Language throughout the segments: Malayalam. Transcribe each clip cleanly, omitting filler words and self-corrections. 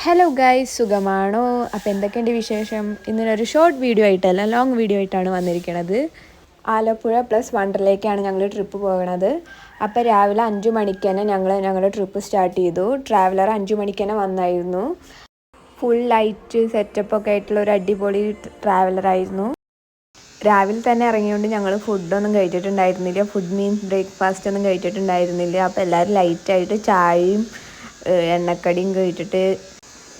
ഹലോ ഗൈസ്, സുഖമാണോ? അപ്പോൾ എന്തൊക്കെയുണ്ട് വിശേഷം? ഇന്നൊരു ഷോർട്ട് വീഡിയോ ആയിട്ടല്ല, ലോങ് വീഡിയോ ആയിട്ടാണ് വന്നിരിക്കുന്നത്. ആലപ്പുഴ പ്ലസ് വണ്ടറിലേക്കാണ് ഞങ്ങൾ ട്രിപ്പ് പോകുന്നത്. അപ്പോൾ രാവിലെ 5 മണിക്ക് തന്നെ ഞങ്ങളുടെ ട്രിപ്പ് സ്റ്റാർട്ട് ചെയ്തു. ട്രാവലർ 5 മണിക്ക് തന്നെ വന്നായിരുന്നു. ഫുൾ ലൈറ്റ് സെറ്റപ്പൊക്കെ ആയിട്ടുള്ള ഒരു അടിപൊളി ട്രാവലറായിരുന്നു. രാവിലെ തന്നെ ഇറങ്ങിയോണ്ട് ഞങ്ങൾ ഫുഡൊന്നും കഴിച്ചിട്ടുണ്ടായിരുന്നില്ല. ഫുഡ് മീൻസ് ബ്രേക്ക്ഫാസ്റ്റ് ഒന്നും കഴിച്ചിട്ടുണ്ടായിരുന്നില്ല. അപ്പോൾ എല്ലാവരും ലൈറ്റായിട്ട് ചായയും എണ്ണക്കടിയും കഴിച്ചിട്ട്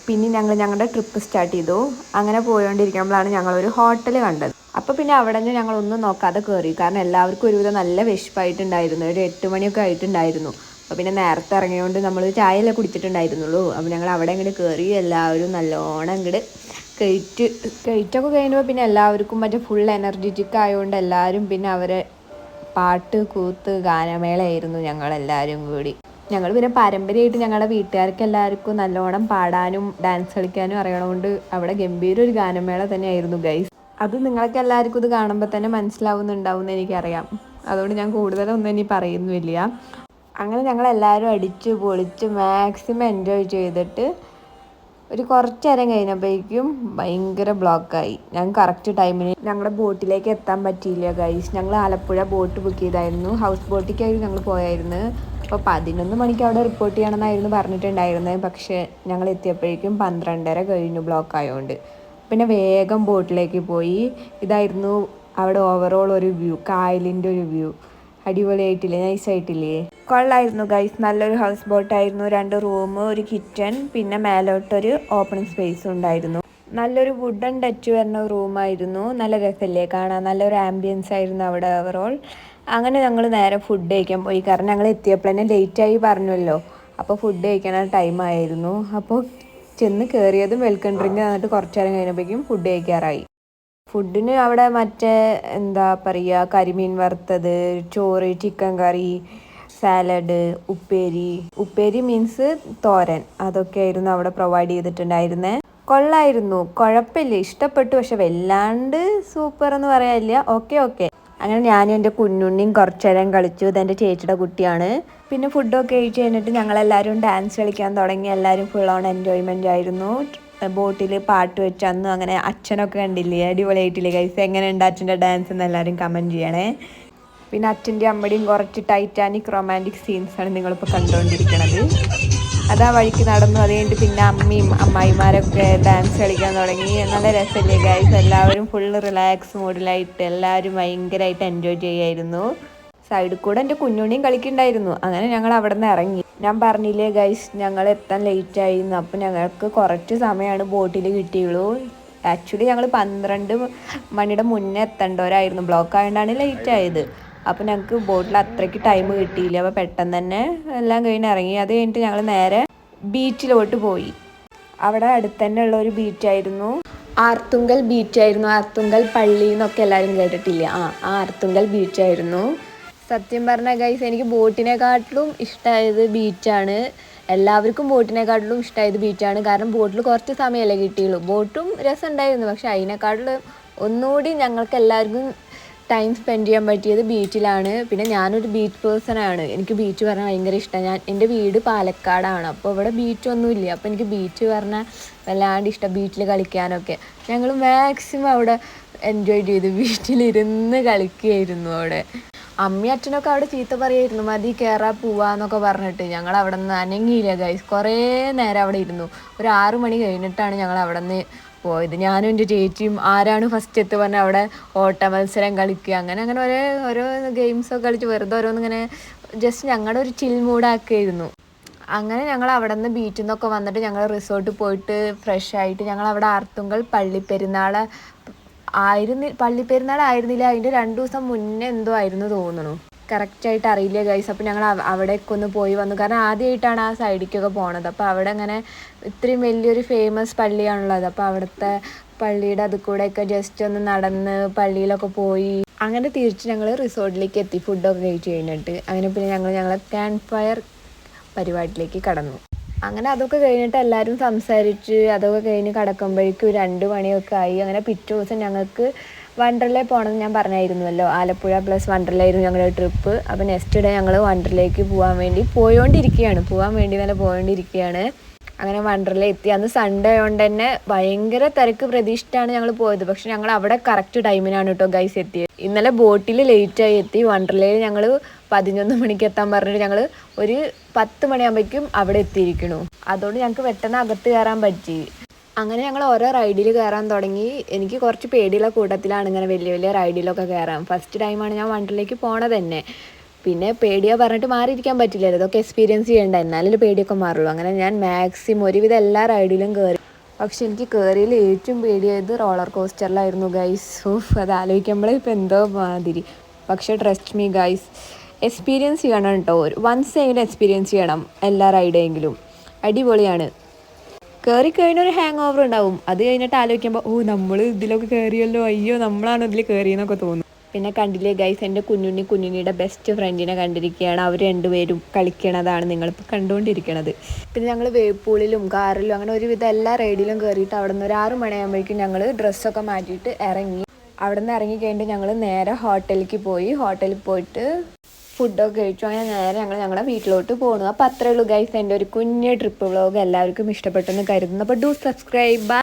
പിന്നെ ഞങ്ങളുടെ ട്രിപ്പ് സ്റ്റാർട്ട് ചെയ്തു. അങ്ങനെ പോയോണ്ടിരിക്കുമ്പോഴാണ് ഞങ്ങളൊരു ഹോട്ടൽ കണ്ടത്. അപ്പോൾ പിന്നെ അവിടെ നിന്ന് ഞങ്ങളൊന്നും നോക്കാതെ കയറി. കാരണം എല്ലാവർക്കും ഒരുവിധം നല്ല വിശപ്പായിട്ടുണ്ടായിരുന്നു. ഒരു 8 മണിയൊക്കെ ആയിട്ടുണ്ടായിരുന്നു. അപ്പോൾ പിന്നെ നേരത്തെ ഇറങ്ങിയോണ്ട് നമ്മൾ ചായയല്ലേ കുടിച്ചിട്ടുണ്ടായിരുന്നുള്ളൂ. അപ്പോൾ ഞങ്ങൾ അവിടെ ഇങ്ങോട്ട് കയറി. എല്ലാവരും നല്ലോണം ഇങ്ങോട്ട് കഴിച്ചൊക്കെ കഴിയുമ്പോൾ പിന്നെ എല്ലാവർക്കും മറ്റേ ഫുൾ എനർജറ്റിക് ആയതുകൊണ്ട് എല്ലാവരും പിന്നെ അവരെ പാട്ട് കൂത്ത് ഗാനമേളയായിരുന്നു ഞങ്ങളെല്ലാവരും കൂടി. ഞങ്ങൾ പിന്നെ പാരമ്പര്യമായിട്ട് ഞങ്ങളുടെ വീട്ടുകാർക്ക് എല്ലാവർക്കും നല്ലോണം പാടാനും ഡാൻസ് കളിക്കാനും അറിയണതുകൊണ്ട് അവിടെ ഗംഭീര ഒരു ഗാനമേള തന്നെയായിരുന്നു ഗൈസ്. അത് നിങ്ങൾക്ക് എല്ലാവർക്കും ഇത് കാണുമ്പോൾ തന്നെ മനസ്സിലാവുന്നുണ്ടാവും എന്ന് എനിക്കറിയാം. അതുകൊണ്ട് ഞാൻ കൂടുതലൊന്നും ഇനി പറയുന്നില്ല. അങ്ങനെ ഞങ്ങളെല്ലാവരും അടിച്ച് പൊളിച്ച് മാക്സിമം എൻജോയ് ചെയ്തിട്ട് ഒരു കുറച്ച് നേരം കഴിഞ്ഞപ്പോഴേക്കും ഭയങ്കര ബ്ലോക്കായി. ഞങ്ങൾ കറക്റ്റ് ടൈമിന് ഞങ്ങളുടെ ബോട്ടിലേക്ക് എത്താൻ പറ്റിയില്ല ഗൈസ്. ഞങ്ങൾ ആലപ്പുഴ ബോട്ട് ബുക്ക് ചെയ്തായിരുന്നു. ഹൗസ് ബോട്ടിലേക്കായിരുന്നു ഞങ്ങൾ പോയായിരുന്നു. അപ്പോൾ 11 മണിക്ക് അവിടെ റിപ്പോർട്ട് ചെയ്യണമെന്നായിരുന്നു പറഞ്ഞിട്ടുണ്ടായിരുന്നത്. പക്ഷേ ഞങ്ങൾ എത്തിയപ്പോഴേക്കും 12:30 കഴിഞ്ഞു ബ്ലോക്ക് ആയതുകൊണ്ട്. പിന്നെ വേഗം ബോട്ടിലേക്ക് പോയി. ഇതായിരുന്നു അവിടെ ഓവറോൾ ഒരു വ്യൂ, കായലിൻ്റെ ഒരു വ്യൂ. അടിപൊളിയായിട്ടില്ലേ? നൈസായിട്ടില്ലേ? കൊള്ളായിരുന്നു ഗൈസ്. നല്ലൊരു ഹൗസ് ബോട്ടായിരുന്നു. 2 റൂം, ഒരു കിച്ചൺ, പിന്നെ മേലോട്ടൊരു ഓപ്പൺ സ്പേസ് ഉണ്ടായിരുന്നു. നല്ലൊരു വുഡൻ ടച്ച് വരുന്ന റൂമായിരുന്നു. നല്ല രസമല്ലേ കാണാൻ? നല്ലൊരു ആംബിയൻസ് ആയിരുന്നു അവിടെ ഓവറോൾ. അങ്ങനെ ഞങ്ങൾ നേരെ ഫുഡ് കഴിക്കാൻ പോയി. കാരണം ഞങ്ങൾ എത്തിയപ്പോൾ തന്നെ ലേറ്റായി പറഞ്ഞല്ലോ. അപ്പോൾ ഫുഡ് കഴിക്കണ ടൈമായിരുന്നു. അപ്പോൾ ചെന്ന് കയറിയതും വെൽക്കം ഡ്രിങ്ക് തന്നിട്ട് കുറച്ച് നേരം കഴിഞ്ഞപ്പോഴേക്കും ഫുഡ് കഴിക്കാറായി. ഫുഡിന് അവിടെ മറ്റേ എന്താ പറയുക, കരിമീൻ വറുത്തത്, ചോറ്, ചിക്കൻ കറി, സാലഡ്, ഉപ്പേരി മീൻസ് തോരൻ, അതൊക്കെ ആയിരുന്നു അവിടെ പ്രൊവൈഡ് ചെയ്തിട്ടുണ്ടായിരുന്നത്. കൊള്ളായിരുന്നു, കുഴപ്പമില്ല, ഇഷ്ടപ്പെട്ടു. പക്ഷെ വല്ലാണ്ട് സൂപ്പർ എന്ന് പറയാനില്ല. ഓക്കെ. അങ്ങനെ ഞാനും എൻ്റെ കുഞ്ഞുണ്ണിയും കുറച്ച് നേരം കളിച്ചു. ഇതെൻ്റെ ചേച്ചിയുടെ കുട്ടിയാണ്. പിന്നെ ഫുഡൊക്കെ കഴിച്ച് കഴിഞ്ഞിട്ട് ഞങ്ങളെല്ലാവരും ഡാൻസ് കളിക്കാൻ തുടങ്ങി. എല്ലാവരും ഫുൾ ഓൺ എൻജോയ്മെൻ്റ് ആയിരുന്നു. ബോട്ടിൽ പാട്ട് വെച്ച് അന്ന് അങ്ങനെ അച്ഛനൊക്കെ കണ്ടില്ലേ? അടിപൊളിയായിട്ടില്ലേ ഗൈസ്? എങ്ങനെയുണ്ട് അച്ഛൻ്റെ ഡാൻസ് എന്ന് എല്ലാവരും കമൻറ്റ് ചെയ്യണേ. പിന്നെ അച്ഛൻ്റെ അമ്മയുടെയും കുറച്ച് ടൈറ്റാനിക് റൊമാൻറ്റിക് സീൻസാണ് നിങ്ങളിപ്പോൾ കണ്ടുകൊണ്ടിരിക്കുന്നത്. അതാ വഴിക്ക് നടന്നു. അത് കഴിഞ്ഞിട്ട് പിന്നെ അമ്മയും അമ്മായിമാരൊക്കെ ഡാൻസ് കളിക്കാൻ തുടങ്ങി. നല്ല രസമല്ലേ ഗൈസ്? എല്ലാവരും ഫുള്ള് റിലാക്സ് മൂഡിലായിട്ട് എല്ലാവരും ഭയങ്കരമായിട്ട് എൻജോയ് ചെയ്യായിരുന്നു. സൈഡിൽ കൂടെ എൻ്റെ കുഞ്ഞുണ്ണിയും കളിക്കുന്നുണ്ടായിരുന്നു. അങ്ങനെ ഞങ്ങൾ അവിടെ നിന്ന് ഇറങ്ങി. ഞാൻ പറഞ്ഞില്ലേ ഗൈസ്, ഞങ്ങൾ എത്താൻ ലേറ്റായിരുന്നു. അപ്പോൾ ഞങ്ങൾക്ക് കുറച്ച് സമയമാണ് ബോട്ടിൽ കിട്ടിയുള്ളൂ. ആക്ച്വലി ഞങ്ങൾ 12 മണിയുടെ മുന്നേ എത്തേണ്ടവരായിരുന്നു. ബ്ലോക്ക് ആയതുകൊണ്ടാണ് ലേറ്റ് ആയത്. അപ്പോൾ ഞങ്ങൾക്ക് ബോട്ടിൽ അത്രയ്ക്ക് ടൈം കിട്ടിയില്ല. അപ്പോൾ പെട്ടെന്ന് തന്നെ എല്ലാം കഴിഞ്ഞ് ഇറങ്ങി. അത് കഴിഞ്ഞിട്ട് ഞങ്ങൾ നേരെ ബീച്ചിലോട്ട് പോയി. അവിടെ അടുത്ത് തന്നെ ഉള്ള ഒരു ബീച്ചായിരുന്നു, ആർത്തുങ്കൽ ബീച്ചായിരുന്നു. ആർത്തുങ്കൽ പള്ളി എന്നൊക്കെ എല്ലാവരും കേട്ടിട്ടില്ല? ആർത്തുങ്കൽ ബീച്ചായിരുന്നു. സത്യം പറഞ്ഞാൽ ഗൈസ്, എനിക്ക് ബോട്ടിനെക്കാട്ടിലും ഇഷ്ടമായത് ബീച്ചാണ്. എല്ലാവർക്കും ബോട്ടിനെക്കാട്ടിലും ഇഷ്ടമായത് ബീച്ചാണ്. കാരണം ബോട്ടിൽ കുറച്ച് സമയമല്ലേ കിട്ടിയുള്ളൂ. ബോട്ടും രസമുണ്ടായിരുന്നു. പക്ഷെ അതിനെക്കാട്ടിലും ഒന്നുകൂടി ഞങ്ങൾക്ക് എല്ലാവർക്കും ടൈം സ്പെൻഡ് ചെയ്യാൻ പറ്റിയത് ബീച്ചിലാണ്. പിന്നെ ഞാനൊരു ബീച്ച് പേഴ്സണാണ്. എനിക്ക് ബീച്ച് പറഞ്ഞാൽ ഭയങ്കര ഇഷ്ടമാണ്. എൻ്റെ വീട് പാലക്കാടാണ്. അപ്പോൾ ഇവിടെ ബീച്ചൊന്നുമില്ല. അപ്പോൾ എനിക്ക് ബീച്ച് പറഞ്ഞാൽ വല്ലാണ്ട് ഇഷ്ടം. ബീച്ചിൽ കളിക്കാനൊക്കെ ഞങ്ങൾ മാക്സിമം അവിടെ എൻജോയ് ചെയ്തു. ബീച്ചിലിരുന്ന് കളിക്കുകയായിരുന്നു അവിടെ. അമ്മയും അച്ഛനൊക്കെ അവിടെ ചീത്ത പറയായിരുന്നു, മതി കയറാൻ പോവാന്നൊക്കെ പറഞ്ഞിട്ട്. ഞങ്ങൾ അവിടെ നിന്ന് അനങ്ങിയില്ല ഗൈസ്. കുറേ നേരം അവിടെ ഇരുന്നു. ഒരു 6 മണി കഴിഞ്ഞിട്ടാണ് ഞങ്ങൾ അവിടെ നിന്ന് പോയത്. ഞാനും എൻ്റെ ചേച്ചിയും ആരാണ് ഫസ്റ്റ് എത്തി പറഞ്ഞാൽ അവിടെ ഓട്ട മത്സരം കളിക്കുക. അങ്ങനെ ഓരോ ഗെയിംസൊക്കെ കളിച്ച് വെറുതെ ഓരോന്നിങ്ങനെ ജസ്റ്റ് ഞങ്ങളുടെ ഒരു ചിൽ മൂഡാക്കിയിരുന്നു. അങ്ങനെ ഞങ്ങൾ അവിടെ നിന്ന് ബീച്ചിൽ നിന്നൊക്കെ വന്നിട്ട് ഞങ്ങൾ റിസോർട്ടിൽ പോയിട്ട് ഫ്രഷ് ആയിട്ട് ഞങ്ങൾ അവിടെ ആർത്തുങ്കൽ പള്ളിപ്പെരുന്നാളായിരുന്നില്ല, അതിൻ്റെ 2 ദിവസം മുന്നേ എന്തോ ആയിരുന്നു തോന്നുന്നു. കറക്റ്റായിട്ട് അറിയില്ല ഗൈസ്. അപ്പോൾ ഞങ്ങൾ അവിടേക്ക് ഒന്ന് പോയി വന്നു. കാരണം ആദ്യമായിട്ടാണ് ആ സൈഡിലേക്കൊക്കെ പോണത്. അപ്പോൾ അവിടെ അങ്ങനെ ഇത്രയും വലിയൊരു ഫേമസ് പള്ളിയാണുള്ളത്. അപ്പോൾ അവിടുത്തെ പള്ളിയുടെ അത് കൂടെയൊക്കെ ജസ്റ്റ് ഒന്ന് നടന്ന് പള്ളിയിലൊക്കെ പോയി. അങ്ങനെ തിരിച്ച് ഞങ്ങൾ റിസോർട്ടിലേക്ക് എത്തി ഫുഡൊക്കെ കഴിച്ച് കഴിഞ്ഞിട്ട്. അങ്ങനെ പിന്നെ ഞങ്ങൾ ക്യാമ്പ് ഫയർ പരിപാടിയിലേക്ക് കടന്നു. അങ്ങനെ അതൊക്കെ കഴിഞ്ഞിട്ട് എല്ലാവരും സംസാരിച്ച് അതൊക്കെ കഴിഞ്ഞ് കിടക്കുമ്പോഴേക്കും 2 മണിയൊക്കെ ആയി. അങ്ങനെ പിറ്റേ ദിവസം ഞങ്ങൾക്ക് വണ്ടർലേ പോകണമെന്ന് ഞാൻ പറഞ്ഞായിരുന്നല്ലോ. ആലപ്പുഴ പ്ലസ് വണ്ടർലായിരുന്നു ഞങ്ങളുടെ ട്രിപ്പ്. അപ്പോൾ നെക്സ്റ്റ് ഡേ ഞങ്ങൾ വണ്ടർലേക്ക് പോകാൻ വേണ്ടി പോയോണ്ടിരിക്കുകയാണ്. അങ്ങനെ വണ്ടർലയിൽ എത്തി. അന്ന് സൺഡേ ആയതുകൊണ്ട് തന്നെ ഭയങ്കര തിരക്ക് പ്രതീക്ഷിച്ചിട്ടാണ് ഞങ്ങൾ പോയത്. പക്ഷെ ഞങ്ങൾ അവിടെ കറക്റ്റ് ടൈമിനാണ് കേട്ടോ ഗൈസ് എത്തിയത്. ഇന്നലെ ബോട്ടിൽ ലേറ്റായി എത്തി. വണ്ടർലയിൽ ഞങ്ങൾ 11 മണിക്ക് എത്താൻ പറഞ്ഞിട്ട് ഞങ്ങൾ ഒരു 10 മണിയാകുമ്പോഴേക്കും അവിടെ എത്തിയിരിക്കണു. അതുകൊണ്ട് ഞങ്ങൾക്ക് പെട്ടെന്ന് അകത്ത് കയറാൻ പറ്റി. അങ്ങനെ ഞങ്ങൾ ഓരോ റൈഡിൽ കയറാൻ തുടങ്ങി. എനിക്ക് കുറച്ച് പേടിയുള്ള കൂട്ടത്തിലാണ് ഇങ്ങനെ വലിയ വലിയ റൈഡിലൊക്കെ കയറാൻ. ഫസ്റ്റ് ടൈമാണ് ഞാൻ വണ്ടർലേക്ക് പോണത് തന്നെ. പിന്നെ പേടിയാ പറഞ്ഞിട്ട് മാറിയിരിക്കാൻ പറ്റില്ലല്ലോ, ഇതൊക്കെ എക്സ്പീരിയൻസ് ചെയ്യേണ്ട, എന്നാലും പേടിയൊക്കെ മാറുള്ളൂ. അങ്ങനെ ഞാൻ മാക്സിമം ഒരുവിധം എല്ലാ റൈഡിലും കയറി. പക്ഷെ എനിക്ക് കയറിയതിൽ ഏറ്റവും പേടിയായത് റോളർ കോസ്റ്ററിലായിരുന്നു ഗൈസ്. അത് ആലോചിക്കുമ്പോഴേ ഇപ്പം എന്തോ മാതിരി. പക്ഷേ ട്രസ്റ്റ് മീ ഗൈസ്, എക്സ്പീരിയൻസ് ചെയ്യണം കേട്ടോ. വൺസ് എങ്കിലും എക്സ്പീരിയൻസ് ചെയ്യണം എല്ലാ റൈഡെങ്കിലും. അടിപൊളിയാണ്. കയറി കഴിഞ്ഞൊരു ഹാങ് ഓവർ ഉണ്ടാവും. അത് കഴിഞ്ഞിട്ട് ആലോചിക്കുമ്പോൾ നമ്മൾ ഇതിലൊക്കെ കയറിയല്ലോ, അയ്യോ നമ്മളാണ് ഇതിൽ കയറിയെന്നൊക്കെ തോന്നും. പിന്നെ കണ്ടില്ലേ ഗൈസ്, എൻ്റെ കുഞ്ഞുണ്ണിയുടെ ബെസ്റ്റ് ഫ്രണ്ടിനെ കണ്ടിരിക്കുകയാണ്. അവർ രണ്ടുപേരും കളിക്കണതാണ് നിങ്ങളിപ്പോൾ കണ്ടുകൊണ്ടിരിക്കണത്. പിന്നെ ഞങ്ങൾ വേവ് പൂളിലും കാറിലും അങ്ങനെ ഒരുവിധം എല്ലാ റൈഡിലും കയറിയിട്ട് അവിടെ നിന്ന് ഒരു 6 മണിയാകുമ്പോഴേക്കും ഞങ്ങൾ ഡ്രസ്സൊക്കെ മാറ്റിയിട്ട് ഇറങ്ങി. അവിടെ നിന്ന് ഇറങ്ങി കഴിഞ്ഞിട്ട് ഞങ്ങൾ നേരെ ഹോട്ടലിലേക്ക് പോയി. ഹോട്ടലിൽ പോയിട്ട് ഫുഡൊക്കെ കഴിച്ചു. അങ്ങനെ നേരെ ഞങ്ങളുടെ വീട്ടിലോട്ട് പോകണു. അപ്പോൾ അത്രയേ ഉള്ളൂ ഗൈസ് എൻ്റെ ഒരു കുഞ്ഞ് ട്രിപ്പ് വ്ളോഗ്. എല്ലാവർക്കും ഇഷ്ടപ്പെട്ടെന്ന് കരുതുന്നു. അപ്പോൾ ഡു സബ്സ്ക്രൈബ്.